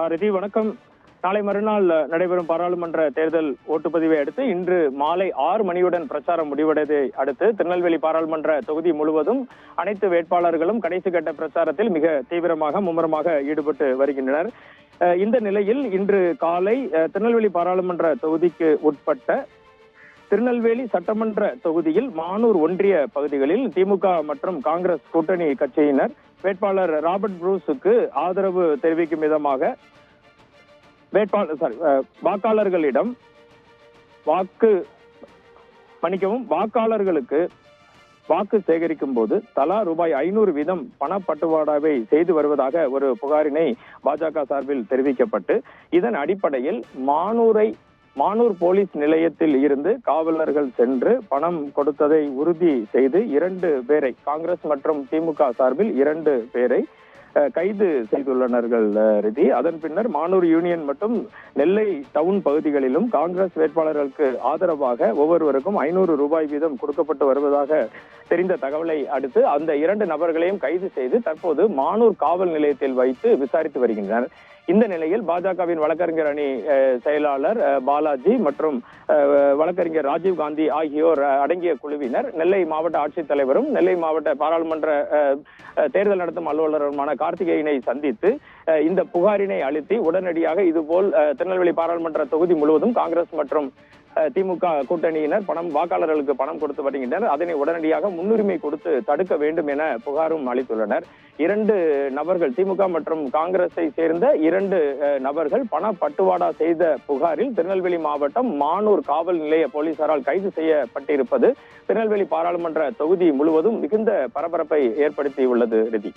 ரிதி வணக்கம். நாளை மறுநாள் நடைபெறும் பாராளுமன்ற தேர்தல் ஓட்டுப்பதிவை அடுத்து இன்று மாலை 6 மணியுடன் பிரச்சாரம் முடிவடைவதை அடுத்து திருநெல்வேலி பாராளுமன்ற தொகுதி முழுவதும் அனைத்து வேட்பாளர்களும் கடைசி கட்ட பிரச்சாரத்தில் மிக தீவிரமாக மும்முரமாக ஈடுபட்டு வருகின்றனர். இந்த நிலையில் இன்று காலை திருநெல்வேலி பாராளுமன்ற தொகுதிக்கு உட்பட்ட திருநெல்வேலி சட்டமன்ற தொகுதியில் மானூர் ஒன்றிய பகுதிகளில் திமுக மற்றும் காங்கிரஸ் கூட்டணி கட்சியினர் வேட்பாளர் ராபர்ட் புரூஸுக்கு ஆதரவு தெரிவிக்கும் விதமாக வாக்காளர்களிடம் வாக்காளர்களுக்கு வாக்கு சேகரிக்கும் போது தலா ரூபாய் 500 வீதம் பணப்பட்டுவாடாவை செய்து வருவதாக ஒரு புகாரினை பாஜக சார்பில் தெரிவிக்கப்பட்டு இதன் அடிப்படையில் மானூர் போலீஸ் நிலையத்தில் இருந்து காவலர்கள் சென்று பணம் கொடுத்ததை உறுதி செய்து 2 பேரை காங்கிரஸ் மற்றும் திமுக சார்பில் 2 பேரை கைது செய்துள்ளனர்கள் ரிதி. அதன் பின்னர் மானூர் யூனியன் மற்றும் நெல்லை டவுன் பகுதிகளிலும் காங்கிரஸ் வேட்பாளர்களுக்கு ஆதரவாக ஒவ்வொருவருக்கும் 500 ரூபாய் வீதம் கொடுக்கப்பட்டு வருவதாக தெரிந்த தகவலை அடுத்து அந்த 2 நபர்களையும் கைது செய்து தற்போது மானூர் காவல் நிலையத்தில் வைத்து விசாரித்து வருகின்றனர். இந்த நிலையில் பாஜகவின் வழக்கறிஞர் அணி செயலாளர் பாலாஜி மற்றும் வழக்கறிஞர் ராஜீவ் காந்தி ஆகியோர் அடங்கிய குழுவினர் நெல்லை மாவட்ட ஆட்சித்தலைவரும் நெல்லை மாவட்ட பாராளுமன்ற தேர்தல் நடத்தும் அலுவலருமான கார்த்திகேயனை சந்தித்து இந்த புகாரினை அளித்து உடனடியாக இதுபோல் திருநெல்வேலி பாராளுமன்ற தொகுதி முழுவதும் காங்கிரஸ் மற்றும் திமுக கூட்டணியினர் வாக்காளர்களுக்கு பணம் கொடுத்து வருகின்றனர். அதனை உடனடியாக முன்னுரிமை கொடுத்து தடுக்க வேண்டும் என புகாரும் அளித்துள்ளனர். 2 நபர்கள் திமுக மற்றும் காங்கிரஸை சேர்ந்த 2 நபர்கள் பண பட்டுவாடா செய்த புகாரில் திருநெல்வேலி மாவட்டம் மானூர் காவல் நிலைய போலீசாரால் கைது செய்யப்பட்டிருப்பது திருநெல்வேலி பாராளுமன்ற தொகுதி முழுவதும் மிகுந்த பரபரப்பை ஏற்படுத்தியுள்ளது ரிதி.